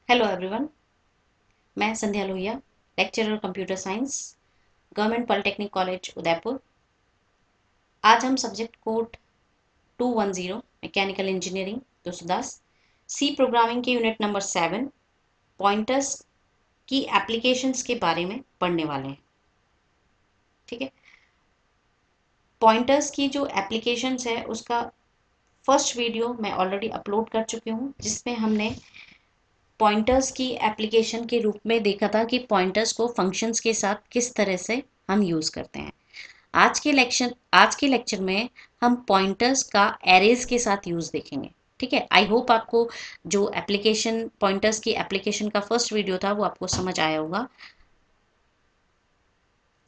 Hello everyone, मैं Sandhya Lohia, lecturer computer science, government polytechnic college Udaipur. आज हम subject code 210 mechanical engineering 210 C programming के unit number 7 pointers की applications के बारे में पढ़ने वाले हैं। ठीक है, पॉइंटर्स की जो एप्लीकेशंस है उसका फर्स्ट वीडियो मैं ऑलरेडी अपलोड कर चुकी हूँ, जिसमें हमने पॉइंटर्स की एप्लीकेशन के रूप में देखा था कि पॉइंटर्स को फंक्शंस के साथ किस तरह से हम यूज़ करते हैं। आज के लेक्चर में हम पॉइंटर्स का एरेज के साथ यूज़ देखेंगे। ठीक है, आई होप आपको जो एप्लीकेशन पॉइंटर्स की एप्लीकेशन का फर्स्ट वीडियो था वो आपको समझ आया होगा।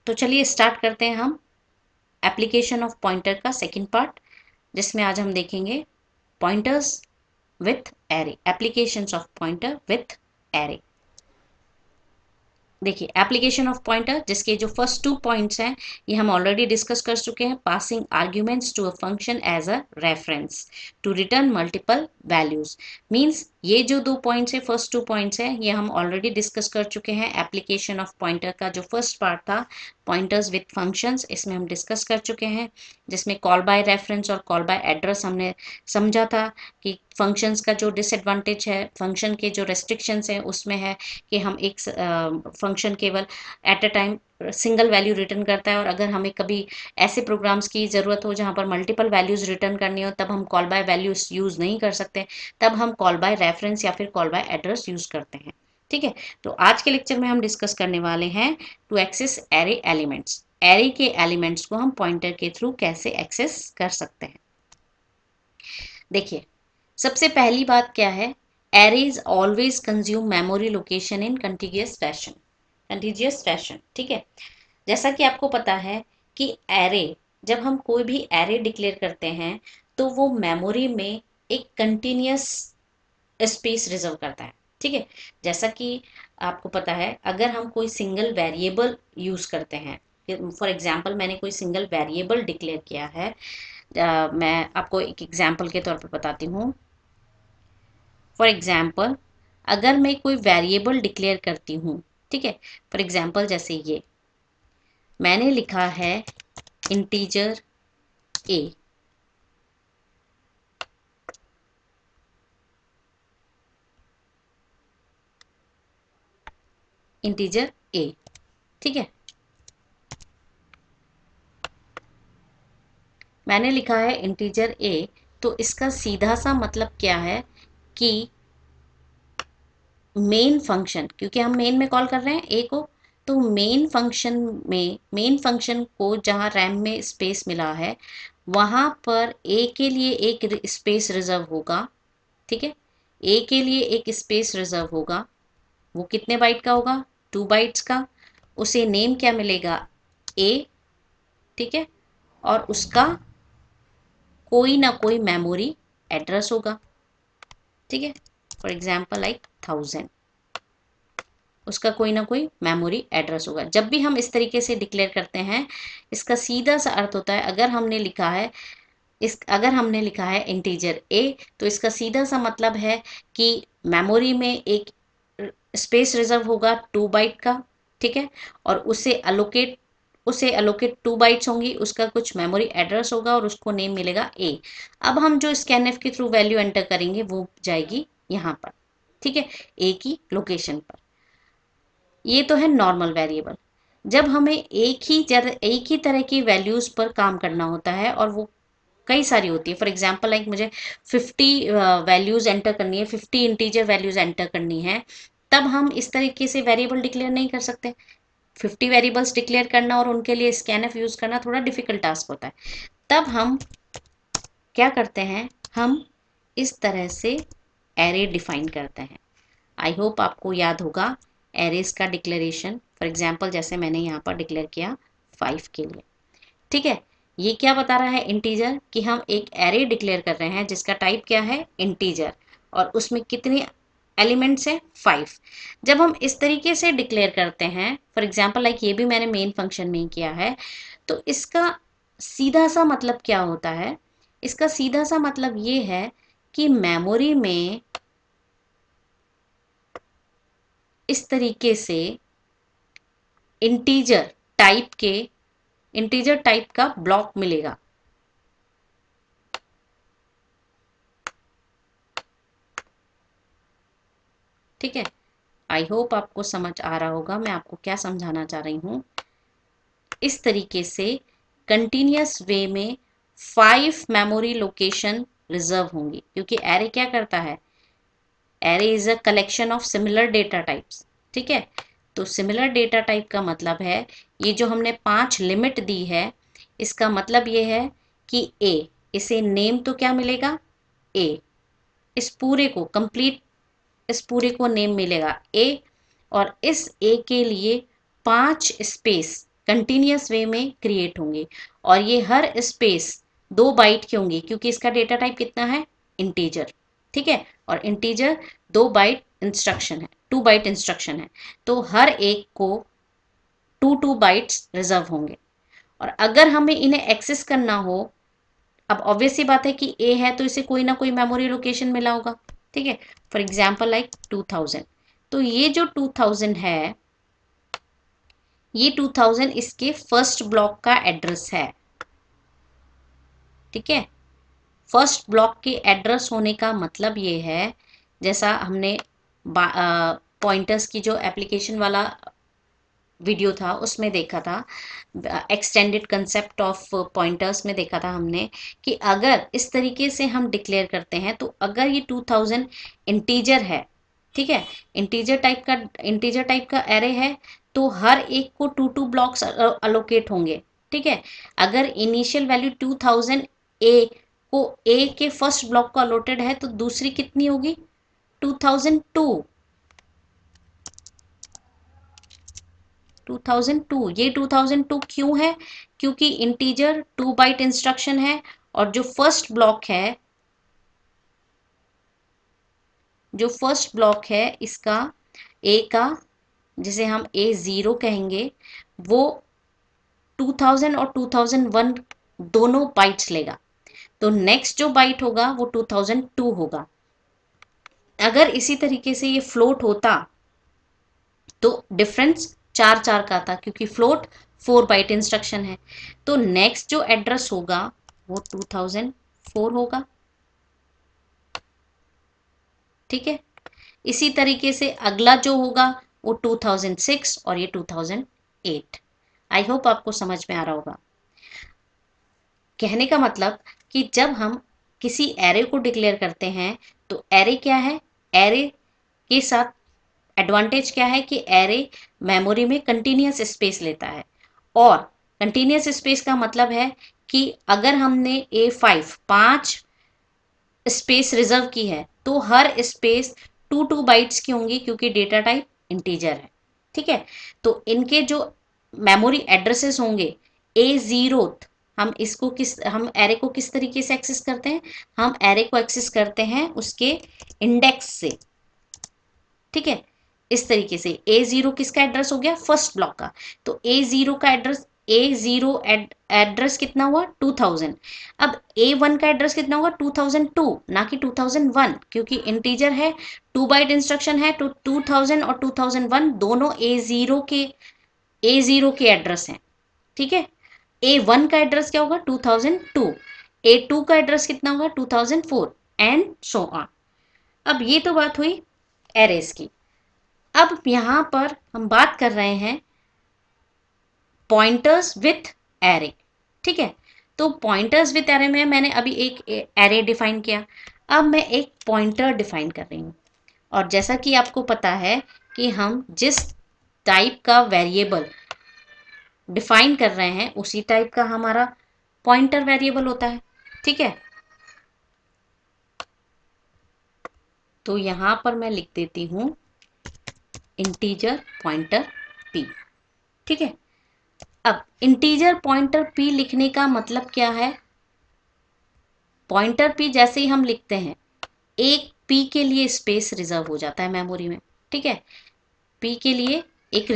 तो चलिए स्टार्ट करते हैं हम एप्लीकेशन ऑफ पॉइंटर का सेकंड पार्ट, जिसमें आज हम देखेंगे pointers with array, applications of pointer with array. देखिए, एप्लीकेशन ऑफ पॉइंटर जिसके जो फर्स्ट 2 पॉइंट्स हैं ये हम ऑलरेडी डिस्कस कर चुके हैं। Passing arguments to a function as a reference to return multiple values means ये जो 2 पॉइंट्स है, फर्स्ट 2 पॉइंट्स हैं, ये हम ऑलरेडी डिस्कस कर चुके हैं। एप्लीकेशन ऑफ पॉइंटर का जो फर्स्ट पार्ट था पॉइंटर्स विथ फंक्शंस, इसमें हम डिस्कस कर चुके हैं, जिसमें कॉल बाय रेफरेंस और कॉल बाय एड्रेस हमने समझा था कि फंक्शंस का जो डिसएडवांटेज है, फंक्शन के जो रेस्ट्रिक्शंस हैं उसमें है कि हम एक फंक्शन केवल at a time single value return करता है, और अगर हमें कभी ऐसे प्रोग्राम्स की ज़रूरत हो जहाँ पर मल्टीपल वैल्यूज़ रिटर्न करनी हो तब हम कॉल बाय वैल्यूज यूज़ नहीं कर सकते, तब हम कॉल बाय रेफरेंस या फिर कॉल बाय एड्रेस यूज़ करते हैं। ठीक है, तो आज के लेक्चर में हम डिस्कस करने वाले हैं to access array elements, array के एलिमेंट्स को हम पॉइंटर के थ्रू कैसे एक्सेस कर सकते हैं। देखिए, सबसे पहली बात क्या है, arrays always consume memory location in contiguous fashion. ठीक है, जैसा कि आपको पता है कि एरे, जब हम कोई भी एरे डिक्लेयर करते हैं तो वो मेमोरी में एक कंटिन्यूस स्पेस रिजर्व करता है। ठीक है, जैसा कि आपको पता है अगर हम कोई सिंगल वेरिएबल यूज़ करते हैं, फॉर एग्जांपल मैंने कोई सिंगल वेरिएबल डिक्लेयर किया है, मैं आपको एक एग्जांपल के तौर पर बताती हूँ। फॉर एग्जाम्पल, अगर मैं कोई वेरिएबल डिक्लेयर करती हूँ, ठीक है, फॉर एग्जाम्पल जैसे ये मैंने लिखा है इंटीजर ए, इंटीजर ए। ठीक है, मैंने लिखा है इंटीजर ए, तो इसका सीधा सा मतलब क्या है कि मेन फंक्शन, क्योंकि हम मेन में कॉल कर रहे हैं ए को, तो मेन फंक्शन को जहाँ रैम में स्पेस मिला है वहाँ पर ए के लिए एक स्पेस रिजर्व होगा। ठीक है, ए के लिए एक स्पेस रिजर्व होगा, वो कितने बाइट का होगा, 2 बाइट्स का। उसे नेम क्या मिलेगा, ए। ठीक है, और उसका कोई ना कोई मेमोरी एड्रेस होगा। ठीक है, फॉर एग्जाम्पल लाइक 1000, उसका कोई ना कोई मेमोरी एड्रेस होगा। जब भी हम इस तरीके से डिक्लेयर करते हैं, इसका सीधा सा अर्थ होता है, अगर हमने लिखा है इंटीजर ए, तो इसका सीधा सा मतलब है कि मेमोरी में एक स्पेस रिजर्व होगा 2 बाइट का। ठीक है, और उसे अलोकेट 2 बाइट्स होंगी, उसका कुछ मेमोरी एड्रेस होगा और उसको नेम मिलेगा ए। अब हम जो स्कैनएफ के थ्रू वैल्यू एंटर करेंगे वो जाएगी यहाँ पर। ठीक है, ए की लोकेशन पर। ये तो है नॉर्मल वेरिएबल। जब हमें एक ही तरह की वैल्यूज पर काम करना होता है और वो कई सारी होती है, फॉर एग्जाम्पल लाइक मुझे 50 वैल्यूज एंटर करनी है, 50 इंटीजर वैल्यूज एंटर करनी है, तब हम इस तरीके से वेरिएबल डिक्लेयर नहीं कर सकते। 50 वेरिएबल्स डिक्लेयर करना और उनके लिए स्कैनफ यूज करना थोड़ा डिफिकल्ट टास्क होता है। तब हम क्या करते हैं, हम इस तरह से एरे डिफाइन करते हैं। आई होप आपको याद होगा एरेज का डिक्लेरेशन। फॉर एग्जाम्पल जैसे मैंने यहाँ पर डिक्लेयर किया 5 के लिए। ठीक है, ये क्या बता रहा है इंटीजर, कि हम एक एरे डिक्लेयर कर रहे हैं जिसका टाइप क्या है, इंटीजर, और उसमें कितने एलिमेंट्स हैं, 5। जब हम इस तरीके से डिक्लेयर करते हैं, फॉर एग्जाम्पल लाइक ये भी मैंने मेन फंक्शन में ही किया है, तो इसका सीधा सा मतलब क्या होता है, इसका सीधा सा मतलब ये है कि मेमोरी में इस तरीके से इंटीजर टाइप का ब्लॉक मिलेगा। ठीक है, आई होप आपको समझ आ रहा होगा मैं आपको क्या समझाना चाह रही हूं। इस तरीके से कंटिन्यूअस वे में 5 मेमोरी लोकेशन रिजर्व होंगी, क्योंकि एरे क्या करता है, array is a collection of similar data types. ठीक है, तो सिमिलर डेटा टाइप का मतलब है ये जो हमने 5 लिमिट दी है, इसका मतलब ये है कि ए, इसे नेम तो क्या मिलेगा, ए, इस पूरे को कंप्लीट, इस पूरे को नेम मिलेगा ए, और इस ए के लिए 5 स्पेस कंटिन्यूअस वे में क्रिएट होंगे, और ये हर स्पेस 2 बाइट की होंगी, क्योंकि इसका डेटा टाइप कितना है, इंटीजर। ठीक है, और इंटीजर 2 बाइट इंस्ट्रक्शन है, 2 बाइट इंस्ट्रक्शन है, तो हर एक को 2 बाइट्स रिजर्व होंगे। और अगर हमें इन्हें एक्सेस करना हो, अब ऑब्वियस सी बात है कि ए है तो इसे कोई ना कोई मेमोरी लोकेशन मिला होगा। ठीक है, फॉर एग्जाम्पल लाइक 2000, तो ये जो 2000 है, ये 2000 इसके फर्स्ट ब्लॉक का एड्रेस है। ठीक है, फर्स्ट ब्लॉक के एड्रेस होने का मतलब ये है, जैसा हमने पॉइंटर्स की जो एप्लीकेशन वाला वीडियो था उसमें देखा था, एक्सटेंडेड कंसेप्ट ऑफ पॉइंटर्स में देखा था हमने, कि अगर इस तरीके से हम डिक्लेयर करते हैं, तो अगर ये 2000 इंटीजर है, ठीक है, इंटीजर टाइप का एरे है, तो हर एक को 2 ब्लॉक्स अलोकेट होंगे। ठीक है, अगर इनिशियल वैल्यू 2000 ए को ए के फर्स्ट ब्लॉक को अलोटेड है, तो दूसरी कितनी होगी, 2002। 2002, ये 2002 क्यों है, क्योंकि इंटीजर 2 बाइट इंस्ट्रक्शन है, और जो फर्स्ट ब्लॉक है इसका, ए का, जिसे हम A0 कहेंगे, वो 2000 और 2001 दोनों बाइट्स लेगा, तो नेक्स्ट जो बाइट होगा वो 2002 होगा। अगर इसी तरीके से ये फ्लोट होता तो डिफरेंस 4 का था, क्योंकि फ्लोट 4 बाइट इंस्ट्रक्शन है, तो नेक्स्ट जो एड्रेस होगा वो 2004 होगा। ठीक है, इसी तरीके से अगला जो होगा वो 2006, और ये 2008। आई होप आपको समझ में आ रहा होगा। कहने का मतलब कि जब हम किसी एरे को डिक्लेयर करते हैं, तो एरे क्या है, एरे के साथ एडवांटेज क्या है कि एरे मेमोरी में कंटिन्यूअस स्पेस लेता है, और कंटिन्यूअस स्पेस का मतलब है कि अगर हमने A5 5 स्पेस रिजर्व की है, तो हर स्पेस 2 बाइट्स की होंगी, क्योंकि डेटा टाइप इंटीजर है। ठीक है, तो इनके जो मेमोरी एड्रेसेस होंगे, A0, हम एरे को किस तरीके से एक्सेस करते हैं, हम एरे को एक्सेस करते हैं उसके इंडेक्स से। ठीक है, इस तरीके से A0 किसका एड्रेस हो गया, फर्स्ट ब्लॉक का, तो A0 एड्रेस कितना हुआ, 2000। अब A1 का एड्रेस कितना होगा, 2002, ना कि 2001, क्योंकि इंटीजर है, 2 बाइट इंस्ट्रक्शन है, तो 2000 और 2001 दोनों A0 के एड्रेस हैं। ठीक है, A1 का एड्रेस क्या होगा, 2002, A2 का एड्रेस कितना होगा, 2004, एंड सो ऑन। अब ये तो बात हुई एरेस की। अब यहां पर हम बात कर रहे हैं पॉइंटर्स विथ एरे। ठीक है, तो पॉइंटर्स विथ एरे में मैंने अभी एक एरे डिफाइन किया, अब मैं एक पॉइंटर डिफाइन कर रही हूं, और जैसा कि आपको पता है कि हम जिस टाइप का वेरिएबल डिफाइन कर रहे हैं उसी टाइप का हमारा पॉइंटर वेरिएबल होता है। ठीक है, तो यहां पर मैं लिख देती हूं इंटीजर पॉइंटर p। ठीक है, अब इंटीजर पॉइंटर p लिखने का मतलब क्या है, पॉइंटर p जैसे ही हम लिखते हैं, एक p के लिए स्पेस रिजर्व हो जाता है मेमोरी में। ठीक है, p के लिए एक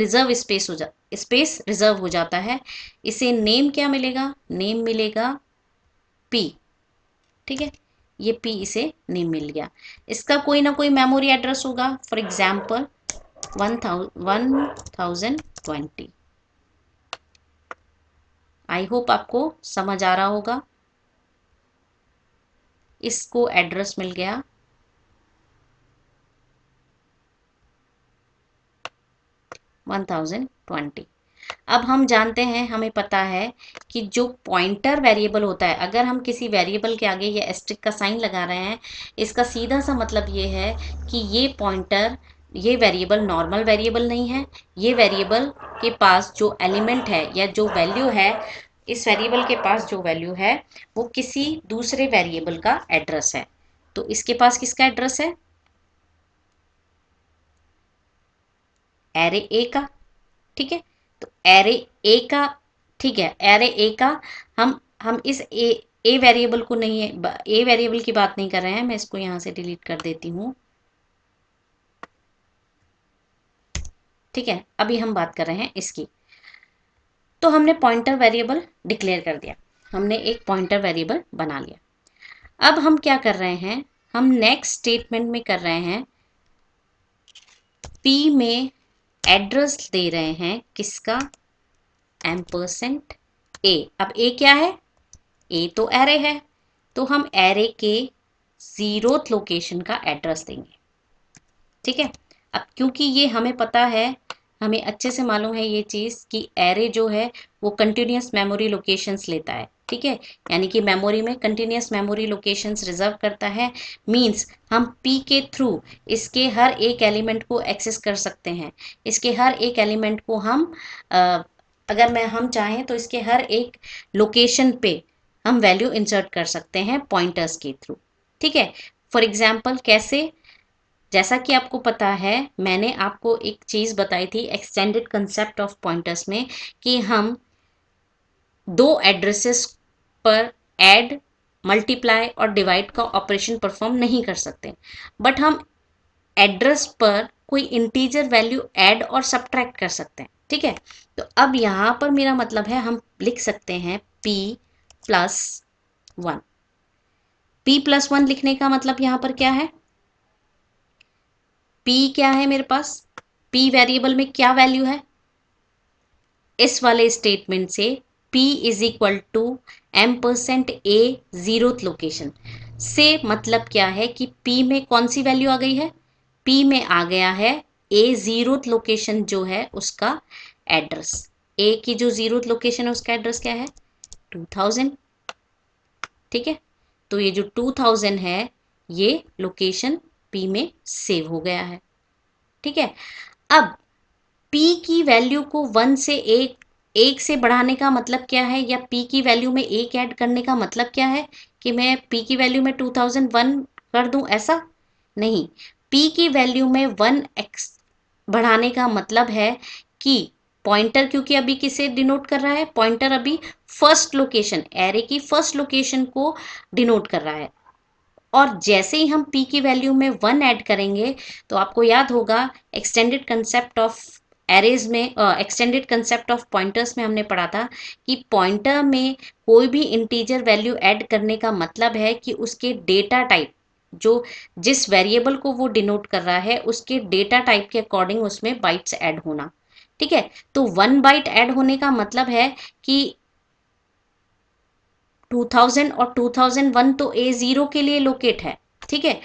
स्पेस रिजर्व हो जाता है, इसे नेम क्या मिलेगा, नेम मिलेगा p। ठीक है, ये p इसे नेम मिल गया, इसका कोई ना कोई मेमोरी एड्रेस होगा, फॉर एग्जाम्पल 1020। आई होप आपको समझ आ रहा होगा। इसको एड्रेस मिल गया 1020। अब हम जानते हैं, हमें पता है कि जो पॉइंटर वेरिएबल होता है, अगर हम किसी वेरिएबल के आगे ये एस्ट्रिक का साइन लगा रहे हैं, इसका सीधा सा मतलब ये है कि ये पॉइंटर, ये वेरिएबल नॉर्मल वेरिएबल नहीं है। ये वेरिएबल के पास जो एलिमेंट है या जो वैल्यू है, इस वेरिएबल के पास जो वैल्यू है वो किसी दूसरे वेरिएबल का एड्रेस है। तो इसके पास किसका एड्रेस है? एरे ए का। ठीक है, तो एरे ए का, ठीक है, एरे ए का हम इस ए वेरिएबल को नहीं है, ए वेरिएबल की बात नहीं कर रहे हैं। मैं इसको यहां से डिलीट कर देती हूँ। ठीक है, अभी हम बात कर रहे हैं इसकी। तो हमने पॉइंटर वेरिएबल डिक्लेयर कर दिया, हमने एक पॉइंटर वेरिएबल बना लिया। अब हम क्या कर रहे हैं, हम नेक्स्ट स्टेटमेंट में कर रहे हैं, पी में एड्रेस दे रहे हैं किसका? एम्परसेंट ए। अब ए क्या है? ए तो एरे है, तो हम एरे के 0th लोकेशन का एड्रेस देंगे। ठीक है, अब क्योंकि ये हमें पता है, हमें अच्छे से मालूम है ये चीज़ कि एरे जो है वो कंटिन्यूस मेमोरी लोकेशंस लेता है। ठीक है, यानी कि मेमोरी में कंटिन्यूस मेमोरी लोकेशंस रिजर्व करता है। मींस हम पी के थ्रू इसके हर एक एलिमेंट को एक्सेस कर सकते हैं। इसके हर एक एलिमेंट को हम अगर हम चाहें तो इसके हर एक लोकेशन पे हम वैल्यू इंसर्ट कर सकते हैं पॉइंटर्स के थ्रू। ठीक है, फॉर एग्जाम्पल कैसे? जैसा कि आपको पता है, मैंने आपको एक चीज़ बताई थी एक्सटेंडेड कंसेप्ट ऑफ पॉइंटर्स में, कि हम दो एड्रेसेस पर ऐड, मल्टीप्लाई और डिवाइड का ऑपरेशन परफॉर्म नहीं कर सकते, बट हम एड्रेस पर कोई इंटीजर वैल्यू ऐड और सब्ट्रैक्ट कर सकते हैं। ठीक है, तो अब यहाँ पर मेरा मतलब है, हम लिख सकते हैं p+1। p+1 लिखने का मतलब यहाँ पर क्या है? p क्या है मेरे पास? p वेरिएबल में क्या वैल्यू है? इस वाले स्टेटमेंट से p is equal to %a 0th location से मतलब क्या है कि p में कौन सी वैल्यू आ गई है? p में आ गया है a 0th लोकेशन जो है उसका एड्रेस। a की जो 0th लोकेशन है उसका एड्रेस क्या है? 2000। ठीक है, तो ये जो 2000 है ये लोकेशन p में सेव हो गया है। ठीक है, अब p की वैल्यू को 1 से एक से बढ़ाने का मतलब क्या है, या p की वैल्यू में एक ऐड करने का मतलब क्या है कि मैं p की वैल्यू में 2001 कर दूं? ऐसा नहीं। p की वैल्यू में 1x बढ़ाने का मतलब है कि पॉइंटर, क्योंकि अभी किसे डिनोट कर रहा है? पॉइंटर अभी फर्स्ट लोकेशन, एरे की फर्स्ट लोकेशन को डिनोट कर रहा है। और जैसे ही हम p की वैल्यू में 1 ऐड करेंगे, तो आपको याद होगा एक्सटेंडेड कंसेप्ट ऑफ एरेज में, एक्सटेंडेड कंसेप्ट ऑफ पॉइंटर्स में हमने पढ़ा था कि पॉइंटर में कोई भी इंटीजर वैल्यू ऐड करने का मतलब है कि उसके डेटा टाइप, जो जिस वेरिएबल को वो डिनोट कर रहा है उसके डेटा टाइप के अकॉर्डिंग उसमें बाइट्स ऐड होना। ठीक है, तो 1 बाइट ऐड होने का मतलब है कि 2000 और 2001 तो A0 के लिए लोकेट है। ठीक है,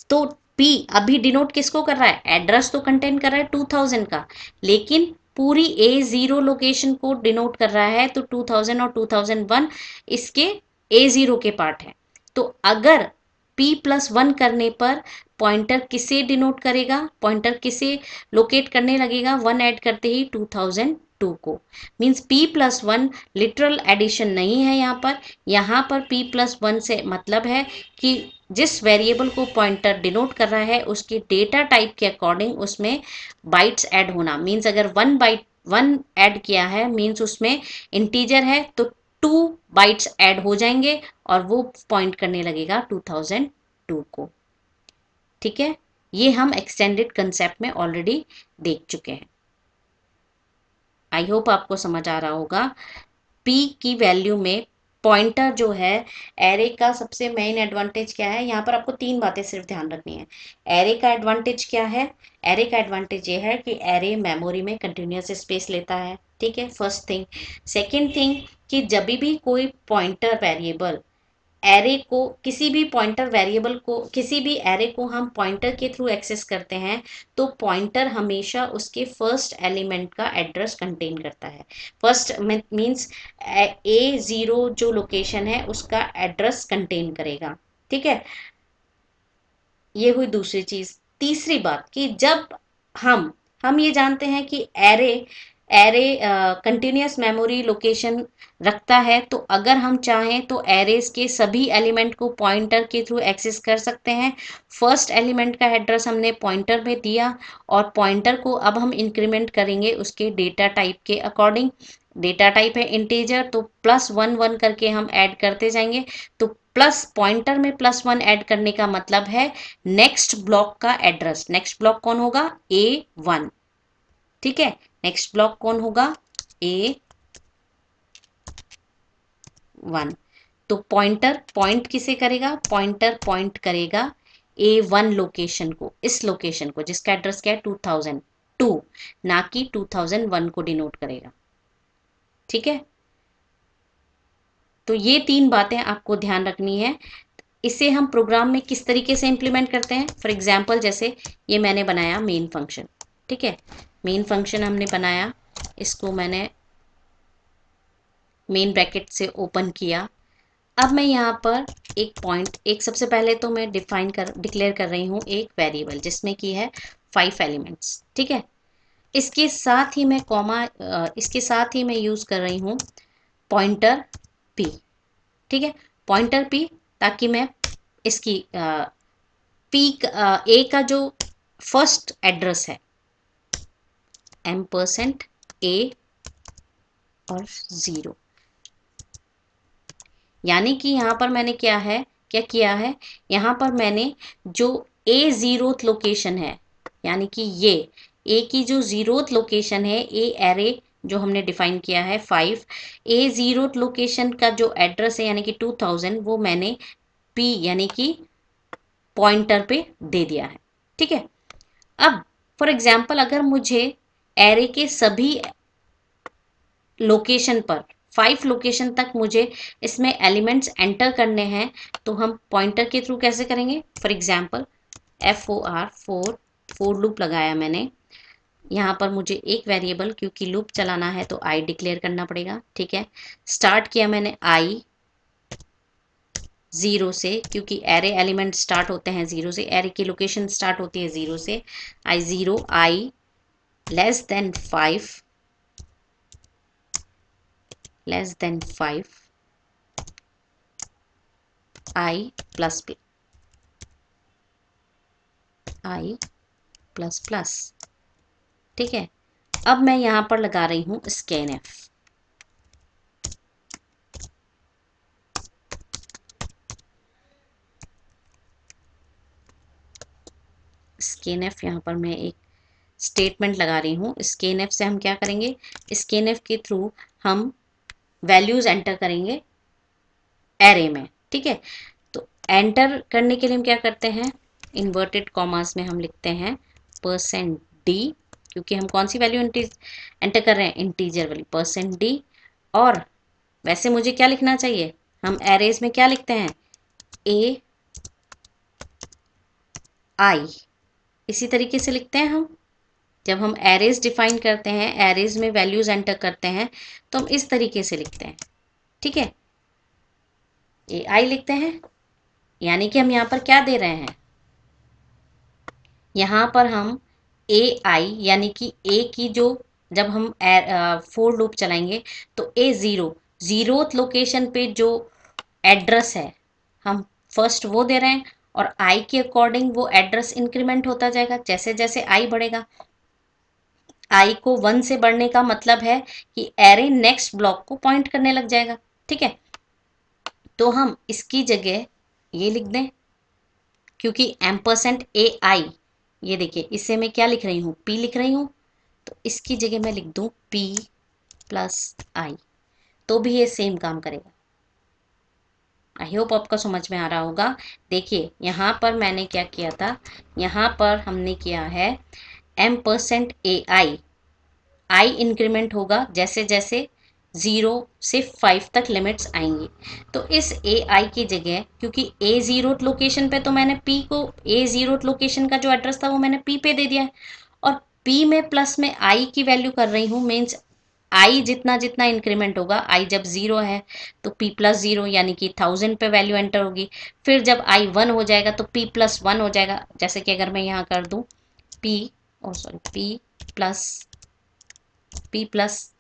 तो P अभी डिनोट किसको कर रहा है? एड्रेस तो कंटेन कर रहा है 2000 का, लेकिन पूरी A0 लोकेशन को डिनोट कर रहा है, तो 2000 और 2001 इसके A0 के पार्ट है। तो अगर P+1 करने पर पॉइंटर किसे डिनोट करेगा? पॉइंटर किसे लोकेट करने लगेगा 1 ऐड करते ही? 2002 को। मीन्स P+1 लिटरल एडिशन नहीं है यहाँ पर P+1 से मतलब है कि जिस वेरिएबल को पॉइंटर डिनोट कर रहा है उसके डेटा टाइप के अकॉर्डिंग उसमें बाइट्स ऐड होना। मीन्स अगर 1 ऐड किया है, मीन्स उसमें इंटीजर है तो 2 बाइट्स ऐड हो जाएंगे और वो पॉइंट करने लगेगा 2002 को। ठीक है, ये हम एक्सटेंडेड कंसेप्ट में ऑलरेडी देख चुके हैं। आई होप आपको समझ आ रहा होगा। p की वैल्यू में पॉइंटर जो है, एरे का सबसे मेन एडवांटेज क्या है, यहाँ पर आपको तीन बातें सिर्फ ध्यान रखनी है। एरे का एडवांटेज क्या है, एरे का एडवांटेज ये है कि एरे मेमोरी में कंटिन्यूस स्पेस लेता है, ठीक है, फर्स्ट थिंग। सेकेंड थिंग कि जब भी कोई पॉइंटर वेरिएबल एरे को, किसी भी पॉइंटर वेरिएबल को, किसी भी एरे को हम पॉइंटर के थ्रू एक्सेस करते हैं तो पॉइंटर हमेशा उसके फर्स्ट एलिमेंट का एड्रेस कंटेन करता है। फर्स्ट मीन्स A0 जो लोकेशन है उसका एड्रेस कंटेन करेगा, ठीक है। ये हुई दूसरी चीज। तीसरी बात कि जब हम ये जानते हैं कि array array continuous memory location रखता है, तो अगर हम चाहें तो एरेज के सभी एलिमेंट को पॉइंटर के थ्रू एक्सेस कर सकते हैं। फर्स्ट एलिमेंट का एड्रेस हमने पॉइंटर में दिया और पॉइंटर को अब हम इंक्रीमेंट करेंगे उसके डेटा टाइप के अकॉर्डिंग। डेटा टाइप है इंटीजर, तो +1 1 करके हम ऐड करते जाएंगे। तो प्लस पॉइंटर में +1 ऐड करने का मतलब है नेक्स्ट ब्लॉक का एड्रेस। नेक्स्ट ब्लॉक कौन होगा, A1, ठीक है। नेक्स्ट ब्लॉक कौन होगा, A1। तो पॉइंटर पॉइंट किसे करेगा, पॉइंटर पॉइंट करेगा A1 लोकेशन को, इस लोकेशन को जिसका एड्रेस क्या है 2002, ना कि 2001 को डिनोट करेगा, ठीक है। तो ये तीन बातें आपको ध्यान रखनी है। इसे हम प्रोग्राम में किस तरीके से इंप्लीमेंट करते हैं, फॉर एग्जाम्पल जैसे ये मैंने बनाया मेन फंक्शन, ठीक है। मेन फंक्शन हमने बनाया, इसको मैंने मेन ब्रैकेट से ओपन किया। अब मैं यहाँ पर एक सबसे पहले तो मैं डिक्लेयर कर रही हूँ एक वेरिएबल जिसमें की है 5 एलिमेंट्स, ठीक है। इसके साथ ही मैं इसके साथ ही मैं यूज कर रही हूँ पॉइंटर p, ठीक है, पॉइंटर p, ताकि मैं इसकी ए का जो फर्स्ट एड्रेस है %A और 0, यानी कि यहाँ पर मैंने क्या किया है, यहाँ पर मैंने जो A0th लोकेशन है, यानी कि ये A की जो 0th लोकेशन है, A एरे जो हमने डिफाइन किया है 5, A0th लोकेशन का जो एड्रेस है यानी कि 2000, वो मैंने P यानी कि पॉइंटर पे दे दिया है, ठीक है। अब फॉर एग्जाम्पल अगर मुझे एरे के सभी लोकेशन पर 5 लोकेशन तक मुझे इसमें एलिमेंट्स एंटर करने हैं, तो हम पॉइंटर के थ्रू कैसे करेंगे, फॉर एग्जाम्पल फोर लूप लगाया मैंने। यहाँ पर मुझे एक वेरिएबल, क्योंकि लूप चलाना है तो आई डिक्लेयर करना पड़ेगा, ठीक है। स्टार्ट किया मैंने आई 0 से, क्योंकि एरे एलिमेंट स्टार्ट होते हैं 0 से, एरे की लोकेशन स्टार्ट होती है 0 से। आई लेस देन 5 आई प्लस प्लस, ठीक है। अब मैं यहां पर लगा रही हूं स्कैनएफ, यहाँ पर मैं एक स्टेटमेंट लगा रही हूँ। स्कैनएफ से हम क्या करेंगे, स्कैनएफ के थ्रू हम वैल्यूज एंटर करेंगे एरे में, ठीक है। तो एंटर करने के लिए हम क्या करते हैं, इन्वर्टेड कॉमास में हम लिखते हैं %d, क्योंकि हम कौन सी वैल्यू एंटर कर रहे हैं, इंटीजर वाली %d। और वैसे मुझे क्या लिखना चाहिए, हम एरेज में क्या लिखते हैं, ai, इसी तरीके से लिखते हैं हम। जब हम एरेज डिफाइन करते हैं, एरेज में वैल्यूज एंटर करते हैं, तो हम इस तरीके से लिखते हैं, ठीक है। ai लिखते हैं, यानी कि हम यहाँ पर क्या दे रहे हैं, यहाँ पर हम ai यानी कि a की जो, जब हम फोर लूप चलाएंगे तो A0 0th लोकेशन पे जो एड्रेस है हम फर्स्ट वो दे रहे हैं, और i के अकॉर्डिंग वो एड्रेस इंक्रीमेंट होता जाएगा जैसे जैसे i बढ़ेगा। i को 1 से बढ़ने का मतलब है कि एरे नेक्स्ट ब्लॉक को पॉइंट करने लग जाएगा, ठीक है। तो हम इसकी जगह ये लिख दें, क्योंकि %ai, ये देखिए इसे मैं क्या लिख रही हूँ, p लिख रही हूँ, तो इसकी जगह मैं लिख दूँ p + i, तो भी ये सेम काम करेगा, आई होप आपको समझ में आ रहा होगा। देखिए यहाँ पर मैंने क्या किया था, यहाँ पर हमने किया है m% आई इंक्रीमेंट होगा जैसे जैसे 0 से 5 तक लिमिट्स आएंगी। तो इस ए आई की जगह, क्योंकि ए जीरो लोकेशन पे तो मैंने पी को, ए जीरो लोकेशन का जो एड्रेस था वो मैंने पी पे दे दिया है, और पी में प्लस में आई की वैल्यू कर रही हूँ। मीन्स आई जितना जितना इंक्रीमेंट होगा, आई जब 0 है तो p प्लस 0 यानी कि 1000 पे वैल्यू एंटर होगी। फिर जब आई 1 हो जाएगा तो p प्लस 1 हो जाएगा। जैसे कि अगर मैं यहाँ कर दूँ p, ओ सॉरी, p प्लस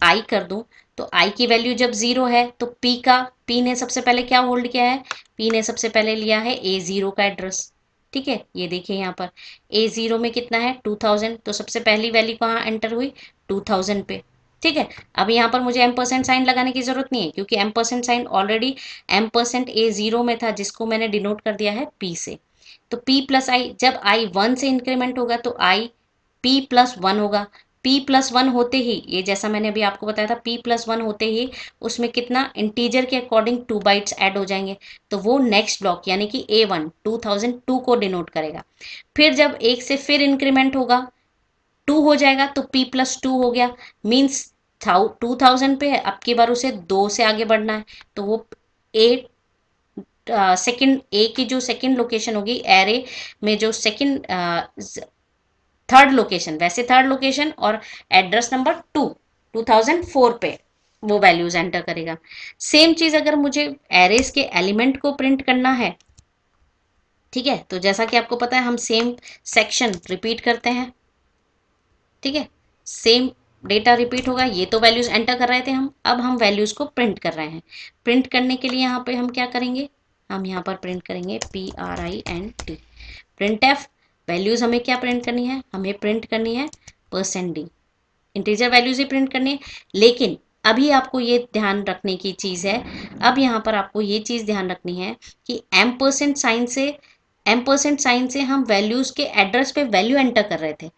आई कर दूं, तो आई की वैल्यू जब 0 है तो p ने सबसे पहले क्या होल्ड किया है, p ने सबसे पहले लिया है ए जीरो का एड्रेस। ठीक है, ये देखिए यहाँ पर ए जीरो में कितना है 2000, तो सबसे पहली वैल्यू कहाँ एंटर हुई 2000 पे। ठीक है, अब यहाँ पर मुझे m% साइन लगाने की जरूरत नहीं है, क्योंकि m% साइन ऑलरेडी m% ए जीरो में था, जिसको मैंने डिनोट कर दिया है p से। तो p प्लस आई, जब आई 1 से इंक्रीमेंट होगा तो आई p प्लस 1 होगा। p प्लस 1 होते ही, ये जैसा मैंने अभी आपको बताया था, p प्लस 1 होते ही उसमें कितना इंटीजर के अकॉर्डिंग 2 बाइट्स ऐड हो जाएंगे, तो वो नेक्स्ट ब्लॉक यानी कि A1 2002 को डिनोट करेगा। फिर जब एक से फिर इंक्रीमेंट होगा 2 हो जाएगा तो p प्लस 2 हो गया। मीन्स 2000 पे है, अब की बार उसे 2 से आगे बढ़ना है, तो वो ए सेकंड, ए की जो सेकंड लोकेशन होगी एरे में, जो सेकंड थर्ड लोकेशन, वैसे थर्ड लोकेशन और एड्रेस नंबर 2004 पे वो वैल्यूज एंटर करेगा। सेम चीज अगर मुझे एरेस के एलिमेंट को प्रिंट करना है, ठीक है, तो जैसा कि आपको पता है हम सेम सेक्शन रिपीट करते हैं। ठीक है, सेम डेटा रिपीट होगा, ये तो वैल्यूज एंटर कर रहे थे हम, अब हम वैल्यूज को प्रिंट कर रहे हैं। प्रिंट करने के लिए यहाँ पे हम क्या करेंगे, हम यहाँ पर प्रिंट करेंगे PRINT, प्रिंट एफ। वैल्यूज हमें क्या प्रिंट करनी है, हमें प्रिंट करनी है %d, इंटीजर वैल्यूज ही प्रिंट करनी है। लेकिन अभी आपको ये ध्यान रखने की चीज है, अब यहाँ पर आपको ये चीज ध्यान रखनी है कि M% साइन से हम वैल्यूज के एड्रेस पे वैल्यू एंटर कर रहे थे।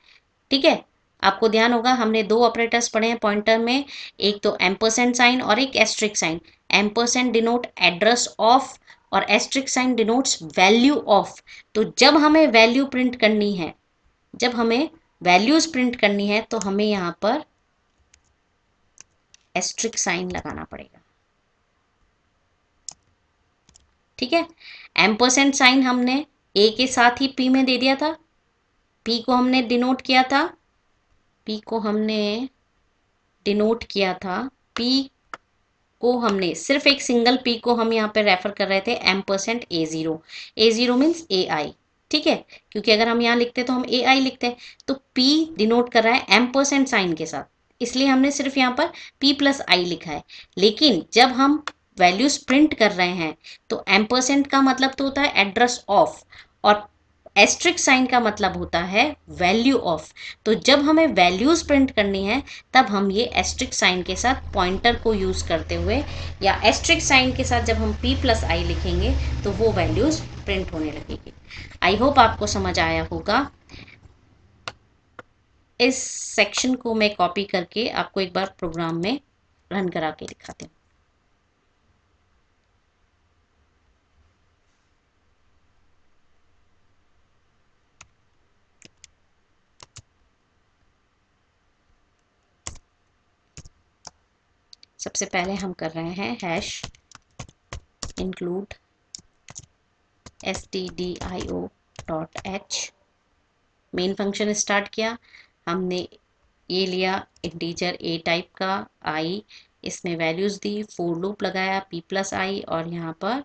ठीक है, आपको ध्यान होगा हमने दो ऑपरेटर्स पढ़े हैं पॉइंटर में, एक तो M% साइन और एक asterisk sign. M% denote address of और asterisk sign denotes value of. तो जब हमें वैल्यू प्रिंट करनी है, जब हमें वैल्यूज प्रिंट करनी है, तो हमें यहाँ पर एस्ट्रिक साइन लगाना पड़ेगा। ठीक है, M%साइन हमने ए के साथ ही पी में दे दिया था, पी को हमने डिनोट किया था, पी को हमने डिनोट किया था, पी को हमने सिर्फ एक सिंगल पी को हम यहाँ पे रेफर कर रहे थे M%A0, A0 मीन्स ए आई। ठीक है, क्योंकि अगर हम यहाँ लिखते तो हम ए आई लिखते, तो P डिनोट कर रहा है M%साइन के साथ, इसलिए हमने सिर्फ यहाँ पर P प्लस आई लिखा है। लेकिन जब हम वैल्यूज प्रिंट कर रहे हैं तो M% का मतलब तो होता है एड्रेस ऑफ, और एस्ट्रिक साइन का मतलब होता है वैल्यू ऑफ। तो जब हमें वैल्यूज प्रिंट करनी है, तब हम ये एस्ट्रिक साइन के साथ पॉइंटर को यूज करते हुए, या एस्ट्रिक साइन के साथ जब हम p प्लस आई लिखेंगे तो वो वैल्यूज प्रिंट होने लगेगी। आई होप आपको समझ आया होगा। इस सेक्शन को मैं कॉपी करके आपको एक बार प्रोग्राम में रन करा के दिखाती हूँ। सबसे पहले हम कर रहे हैं hash include stdio.h, main function start किया हमने, ये लिया इंटीजर ए टाइप का आई, इसमें वैल्यूज दी, फोर लूप लगाया p प्लस आई, और यहाँ पर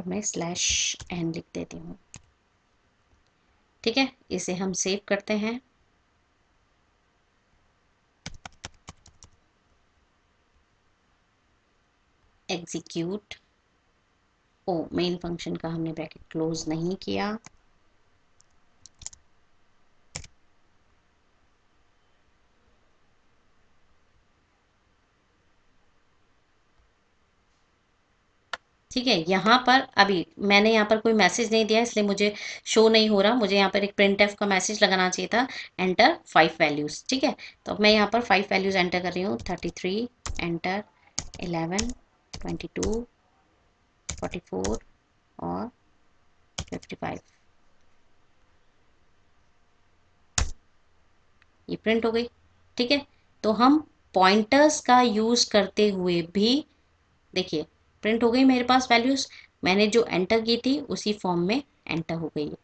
मैं /n लिख देती हूँ। ठीक है, इसे हम सेव करते हैं। एग्जीक्यूट, ओ मेन फंक्शन का हमने ब्रैकेट क्लोज नहीं किया। ठीक है, यहाँ पर अभी मैंने यहाँ पर कोई मैसेज नहीं दिया, इसलिए मुझे शो नहीं हो रहा, मुझे यहाँ पर एक प्रिंट एफ का मैसेज लगाना चाहिए था, एंटर 5 वैल्यूज। ठीक है, तो अब मैं यहाँ पर 5 वैल्यूज एंटर कर रही हूँ, 33 एंटर, 11 22 44 और 55, ये प्रिंट हो गई। ठीक है, तो हम पॉइंटर्स का यूज करते हुए भी देखिए प्रिंट हो गई मेरे पास वैल्यूज, मैंने जो एंटर की थी उसी फॉर्म में एंटर हो गई है।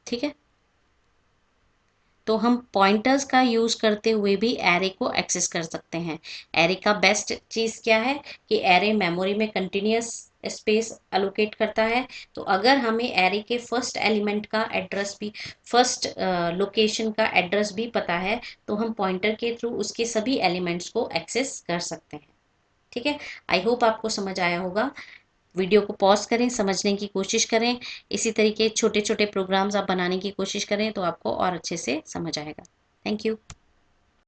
ठीक है, तो हम पॉइंटर्स का यूज करते हुए भी एरे को एक्सेस कर सकते हैं। एरे का बेस्ट चीज क्या है कि एरे मेमोरी में कंटिन्यूअस स्पेस अलोकेट करता है। तो अगर हमें एरे के फर्स्ट एलिमेंट का एड्रेस भी, फर्स्ट लोकेशन का एड्रेस भी पता है, तो हम पॉइंटर के थ्रू उसके सभी एलिमेंट्स को एक्सेस कर सकते हैं। ठीक है, आई होप आपको समझ आया होगा। वीडियो को पॉज करें, समझने की कोशिश करें, इसी तरीके छोटे छोटे प्रोग्राम्स आप बनाने की कोशिश करें तो आपको और अच्छे से समझ आएगा। Thank you.